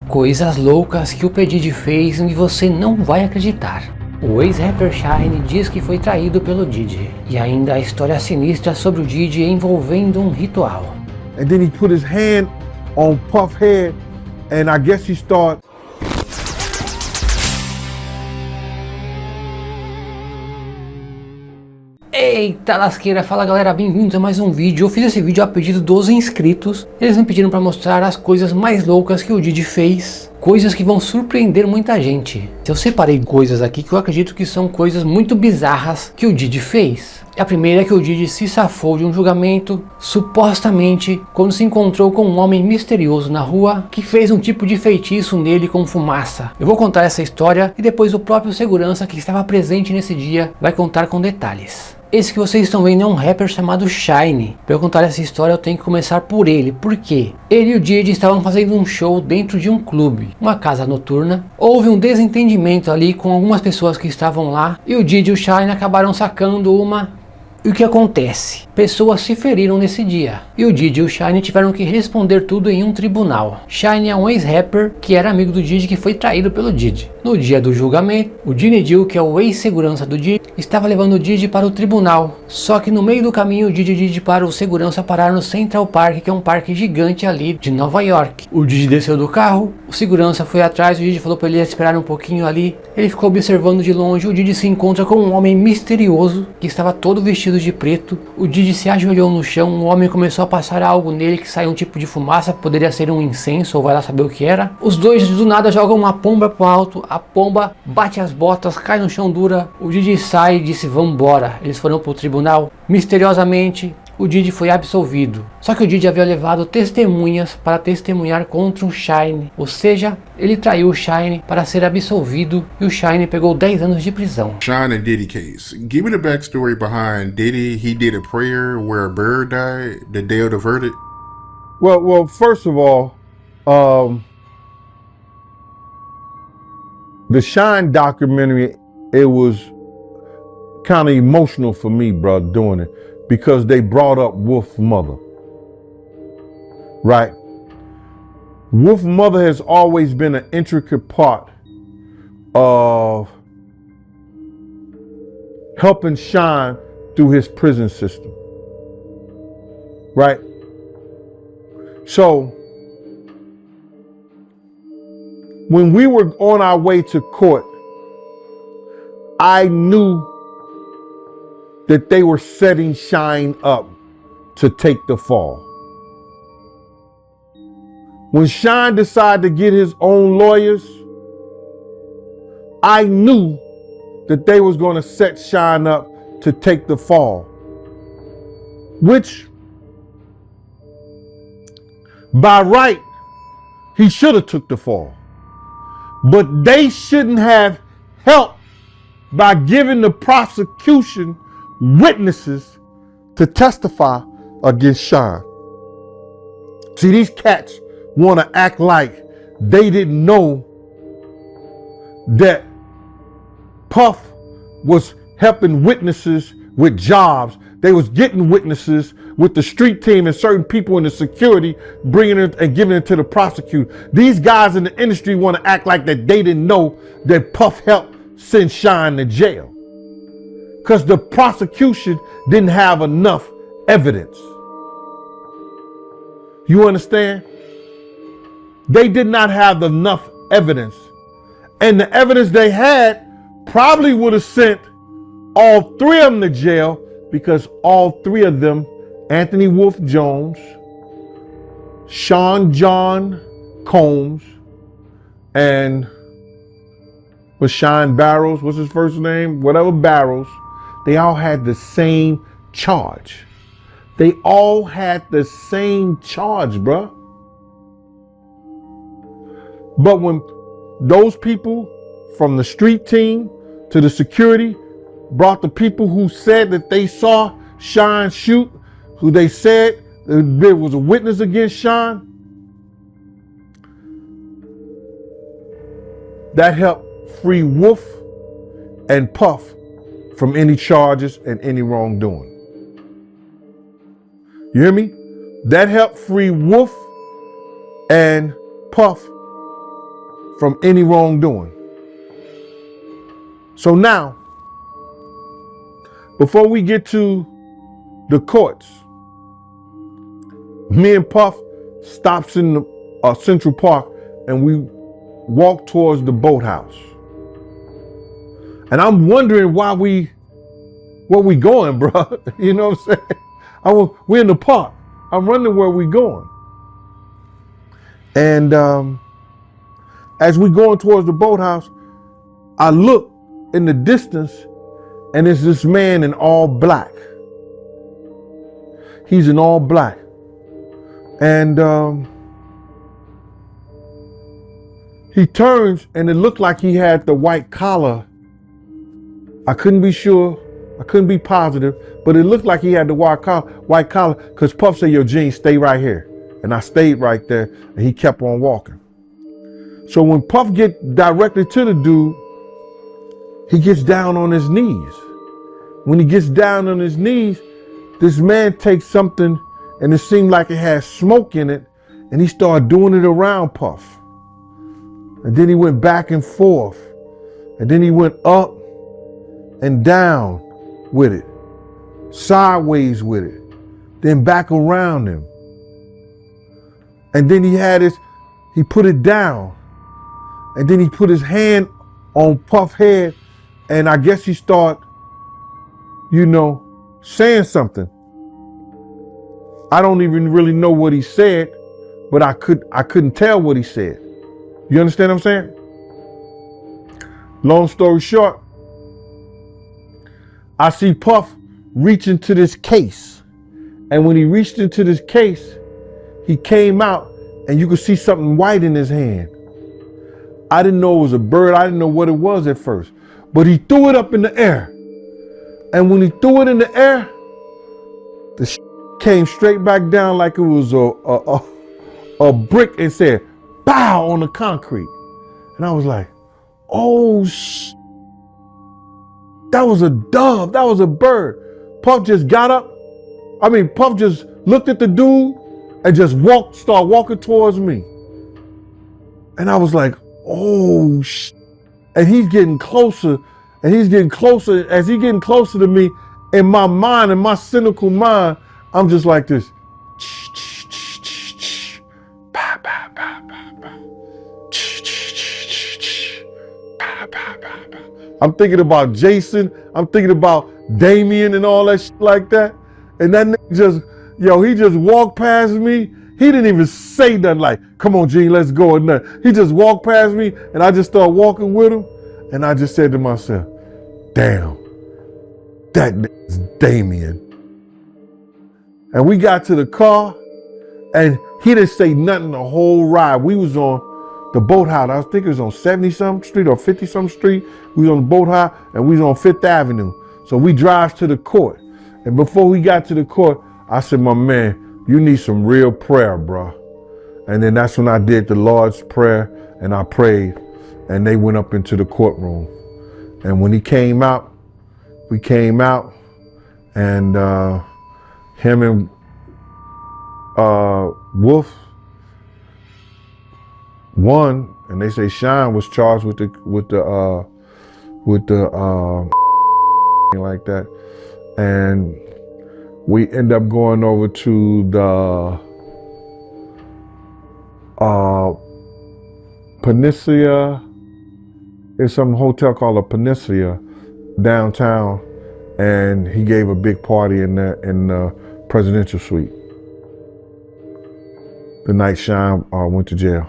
Coisas loucas que o Diddy fez e você não vai acreditar. O ex-rapper Shyne diz que foi traído pelo Diddy. E ainda a história sinistra sobre o Diddy envolvendo um ritual. And then he put his hand on Puff's head and I guess he started. Eita lasqueira, fala galera, bem-vindos a mais um vídeo. Eu fiz esse vídeo a pedido dos inscritos. Eles me pediram para mostrar as coisas mais loucas que o Diddy fez. Coisas que vão surpreender muita gente. Eu separei coisas aqui que eu acredito que são coisas muito bizarras que o Diddy fez. A primeira é que o Diddy se safou de um julgamento, supostamente, quando se encontrou com um homem misterioso na rua que fez um tipo de feitiço nele com fumaça. Eu vou contar essa história e depois o próprio segurança que estava presente nesse dia vai contar com detalhes. Esse que vocês estão vendo é um rapper chamado Shyne. Para eu contar essa história eu tenho que começar por ele. Por quê? Ele e o Diddy estavam fazendo um show dentro de um clube, uma casa noturna. Houve um desentendimento ali com algumas pessoas que estavam lá e o Diddy e o Shyne acabaram sacando uma. E o que acontece? Pessoas se feriram nesse dia. E o Diddy e o Shyne tiveram que responder tudo em um tribunal. Shyne é um ex-rapper que era amigo do Diddy que foi traído pelo Diddy. No dia do julgamento, o Diddy, que é o ex-segurança do Diddy, estava levando o Diddy para o tribunal. Só que no meio do caminho, o Diddy e o Diddy para o segurança pararam no Central Park, que é um parque gigante ali de Nova York. O Diddy desceu do carro, o segurança foi atrás, o Diddy falou para ele esperar um pouquinho ali. Ele ficou observando de longe, o Diddy se encontra com um homem misterioso que estava todo vestido de preto. O Diddy se ajoelhou no chão, o homem começou a passar algo nele que saiu um tipo de fumaça, poderia ser um incenso ou vai lá saber o que era. Os dois do nada jogam uma pomba pro alto, a pomba bate as botas, cai no chão dura, o Diddy sai e disse vambora. Eles foram pro tribunal, misteriosamente o Diddy foi absolvido. Só que o Diddy havia levado testemunhas para testemunhar contra o Shyne, ou seja, ele traiu o Shyne para ser absolvido e o Shyne pegou 10 anos de prisão. Sean and Diddy case. Give me the backstory behind Diddy. He did a prayer where a bird died the day of the verdict. Well, first of all, the Shyne documentary, it was kind of emotional for me, bro, doing it. Because they brought up Wolf's mother, right? Wolf's mother has always been an intricate part of helping Shyne through his prison system, right? So when we were on our way to court, I knew that they were setting Shyne up to take the fall. When Shyne decided to get his own lawyers, I knew that they was going to set Shyne up to take the fall, which by right, he should have took the fall. But they shouldn't have helped by giving the prosecution witnesses to testify against Shyne. See, these cats want to act like they didn't know that Puff was helping witnesses with jobs. They was getting witnesses with the street team and certain people in the security, bringing it and giving it to the prosecutor. These guys in the industry want to act like that they didn't know that Puff helped send Shyne to jail. Because the prosecution didn't have enough evidence. You understand? They did not have enough evidence. And the evidence they had probably would have sent all three of them to jail, because all three of them, Anthony Wolf Jones, Sean John Combs, and was Shine Barrows, what's his first name? Whatever Barrows. They all had the same charge. They all had the same charge, bruh. But when those people from the street team to the security brought the people who said that they saw Shyne shoot, who they said there was a witness against Shyne, that helped free Wolf and Puff from any charges and any wrongdoing. You hear me? That helped free Wolf and Puff from any wrongdoing. So now, before we get to the courts, me and Puff stops in the Central Park and we walk towards the boathouse. And I'm wondering where we going, bro. You know what I'm saying? We're in the park. I'm wondering where we going. And as we going towards the boathouse, I look in the distance and it's this man in all black. He's in all black. And he turns and it looked like he had the white collar. I couldn't be sure. I couldn't be positive, but it looked like he had the white collar because Puff said, yo, Gene, stay right here. And I stayed right there and he kept on walking. So when Puff get directly to the dude, he gets down on his knees. When he gets down on his knees, this man takes something and it seemed like it had smoke in it and he started doing it around Puff. And then he went back and forth and then he went up and down with it, sideways with it, then back around him. And then he put it down and then he put his hand on Puff's head and I guess he started, saying something. I don't even really know what he said, but I couldn't tell what he said. You understand what I'm saying? Long story short, I see Puff reach into this case. And when he reached into this case, he came out and you could see something white in his hand. I didn't know it was a bird. I didn't know what it was at first, but he threw it up in the air. And when he threw it in the air, the came straight back down like it was a brick and said, bow on the concrete. And I was like, oh, that was a dove. That was a bird. Puff just got up. Puff just looked at the dude and just started walking towards me. And I was like, oh, and he's getting closer and he's getting closer. As he's getting closer to me, in my mind, in my cynical mind, I'm just like this. I'm thinking about Jason. I'm thinking about Damien and all that shit like that. And that nigga he just walked past me. He didn't even say nothing like, come on, Gene, let's go or nothing. He just walked past me and I just started walking with him. And I just said to myself, damn, that nigga's Damien. And we got to the car and he didn't say nothing the whole ride. We was on the boathouse. I think it was on 70-something street or 50-something street. We was on the boathouse and we was on 5th Avenue. So we drive to the court. And before we got to the court, I said, my man, you need some real prayer, bro. And then that's when I did the Lord's Prayer and I prayed and they went up into the courtroom. And when he came out, we came out and him and Wolf won, and they say Shyne was charged with the like that, and we end up going over to the Peninsula. There's some hotel called a Peninsula downtown, and he gave a big party in the presidential suite the night Shyne went to jail.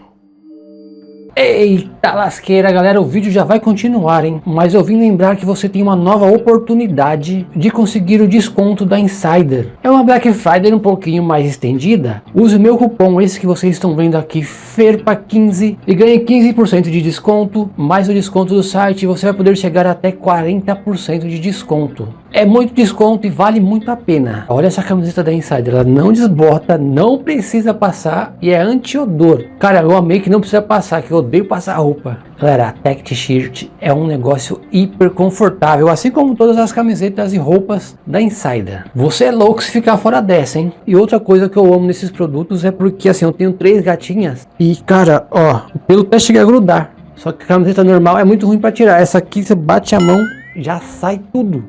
Eita lasqueira, galera, o vídeo já vai continuar, hein? Mas eu vim lembrar que você tem uma nova oportunidade de conseguir o desconto da Insider. É uma Black Friday um pouquinho mais estendida. Use o meu cupom, esse que vocês estão vendo aqui, FERPA15, e ganhe 15% de desconto, mais o desconto do site, você vai poder chegar até 40% de desconto. É muito desconto e vale muito a pena. Olha essa camiseta da Insider, ela não desbota, não precisa passar e é anti-odor. Cara, eu amei que não precisa passar, que eu odeio passar roupa. Galera, a Tech T-shirt é um negócio hiper confortável, assim como todas as camisetas e roupas da Insider. Você é louco se ficar fora dessa, hein? E outra coisa que eu amo nesses produtos é porque assim, eu tenho 3 gatinhas e cara, ó, o pelo até chega a grudar. Só que a camiseta normal é muito ruim pra tirar. Essa aqui você bate a mão, já sai tudo.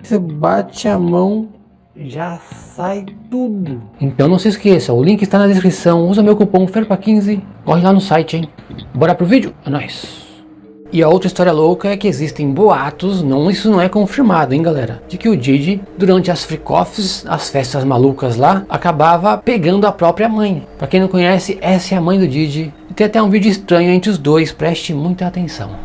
Você bate a mão, já sai tudo. Então não se esqueça, o link está na descrição. Usa meu cupom FERPA15. Corre lá no site, hein? Bora pro vídeo? É nóis. E a outra história louca é que existem boatos, isso não é confirmado, hein, galera, de que o Diddy, durante as freak-offs, as festas malucas lá, acabava pegando a própria mãe. Pra quem não conhece, essa é a mãe do Diddy. E tem até um vídeo estranho entre os dois, preste muita atenção.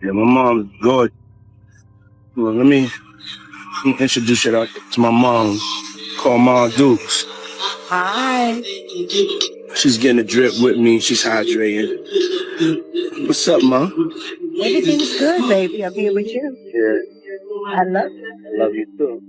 Yeah, my mom's good. Well, let me introduce you to my mom, called Mom Dukes. Hi. She's getting a drip with me. She's hydrating. What's up, Mom? Everything's good, baby. I'm here with you. Yeah, I love you. I love you too.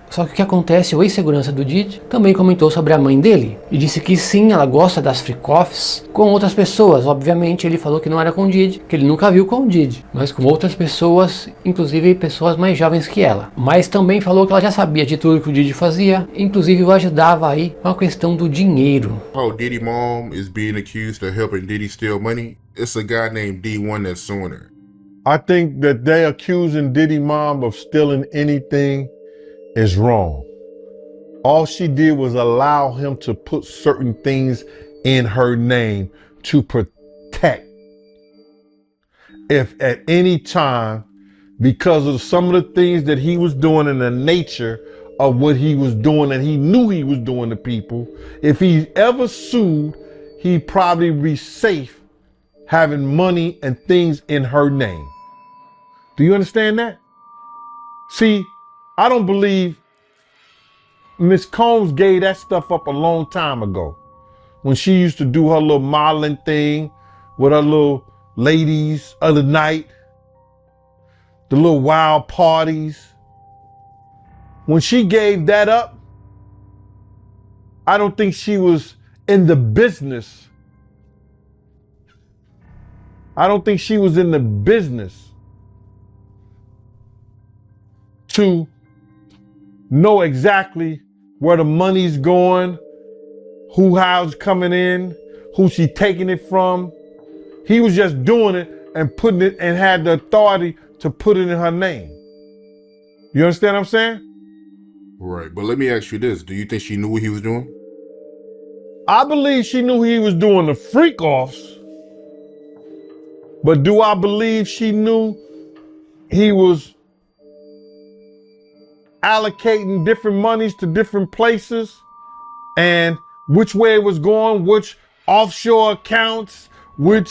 Só que o que acontece, o ex-segurança do Diddy também comentou sobre a mãe dele e disse que sim, ela gosta das freak-offs com outras pessoas. Obviamente ele falou que não era com o Diddy, que ele nunca viu com o Diddy, mas com outras pessoas, inclusive pessoas mais jovens que ela. Mas também falou que ela já sabia de tudo que o Diddy fazia, inclusive o ajudava aí com a questão do dinheiro. Oh, Diddy mom is being accused of helping Diddy steal money. It's a guy named D1 that's suing her. I think that they accusing Diddy mom of stealing anything is wrong. All she did was allow him to put certain things in her name to protect. If at any time, because of some of the things that he was doing and the nature of what he was doing and he knew he was doing to people, if he ever sued, he'd probably be safe having money and things in her name. Do you understand that? See, I don't believe Miss Combs gave that stuff up a long time ago when she used to do her little modeling thing with her little ladies of the night, the little wild parties. When she gave that up, I don't think she was in the business. I don't think she was in the business to know exactly where the money's going, how's coming in, who she taking it from. He was just doing it and putting it and had the authority to put it in her name. You understand what I'm saying? Right, but let me ask you this. Do you think she knew what he was doing? I believe she knew he was doing the freak-offs, but do I believe she knew he was allocating different monies to different places and which way it was going, which offshore accounts, which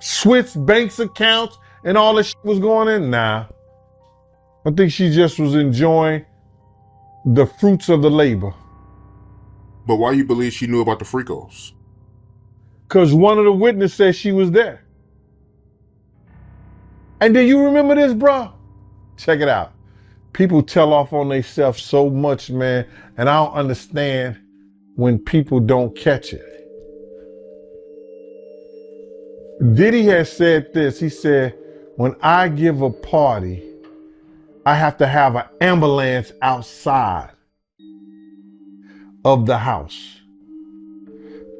Swiss banks accounts and all this shit was going in? Nah. I think she just was enjoying the fruits of the labor. But why you believe she knew about the freak-offs? Because one of the witnesses said she was there. And do you remember this, bro? Check it out. People tell off on themselves so much, man, and I don't understand when people don't catch it. Diddy has said this. He said, when I give a party, I have to have an ambulance outside of the house.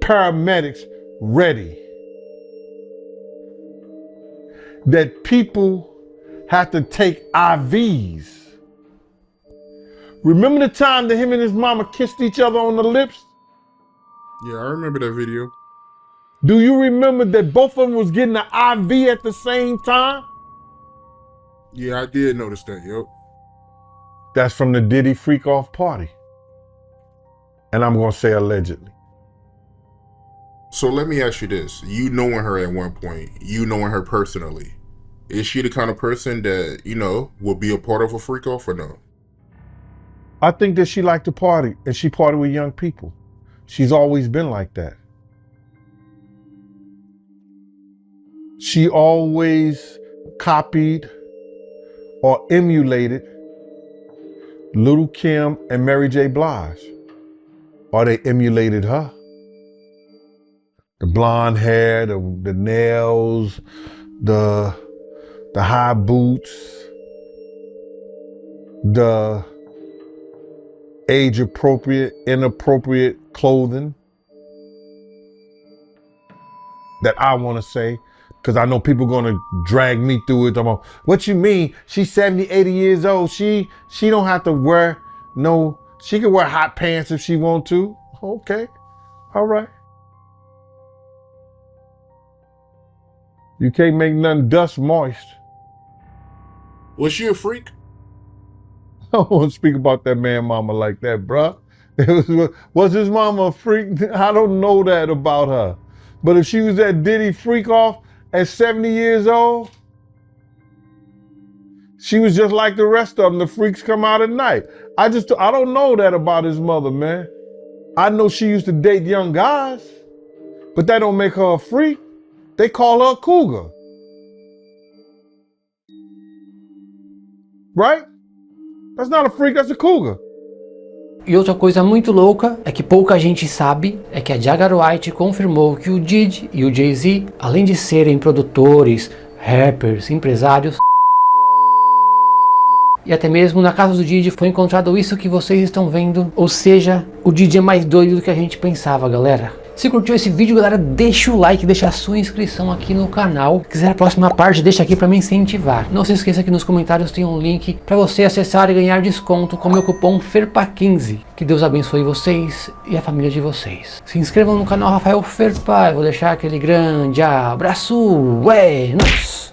Paramedics ready. That people have to take IVs. Remember the time that him and his mama kissed each other on the lips? Yeah, I remember that video. Do you remember that both of them was getting an IV at the same time? Yeah, I did notice that, yep. That's from the Diddy freak-off party. And I'm gonna say allegedly. So let me ask you this. You knowing her at one point, you knowing her personally, is she the kind of person that, will be a part of a freak-off or no? I think that she liked to party, and she partied with young people. She's always been like that. She always copied or emulated Little Kim and Mary J. Blige, or they emulated her. The blonde hair, the nails, the the high boots, the age appropriate, inappropriate clothing that I want to say, because I know people going to drag me through it. About, what you mean? She's 70, 80 years old. She don't have to wear no, she can wear hot pants if she want to. Okay, all right. You can't make nothing dust moist. Was she a freak? I don't want to speak about that man mama like that, bruh. Was his mama a freak? I don't know that about her. But if she was that Diddy freak off at 70 years old, she was just like the rest of them. The freaks come out at night. I don't know that about his mother, man. I know she used to date young guys, but that don't make her a freak. They call her a cougar. Right? That's not a freak, that's a cougar. E outra coisa muito louca, é que pouca gente sabe, é que a Jaguar White confirmou que o Diddy e o Jay-Z, além de serem produtores, rappers, empresários, e até mesmo na casa do Diddy foi encontrado isso que vocês estão vendo, ou seja, o Diddy é mais doido do que a gente pensava, galera. Se curtiu esse vídeo, galera, deixa o like, deixa a sua inscrição aqui no canal. Se quiser a próxima parte, deixa aqui para me incentivar. Não se esqueça que nos comentários tem um link para você acessar e ganhar desconto com o meu cupom FERPA15. Que Deus abençoe vocês e a família de vocês. Se inscrevam no canal Rafael Ferpa, eu vou deixar aquele grande abraço. Nós.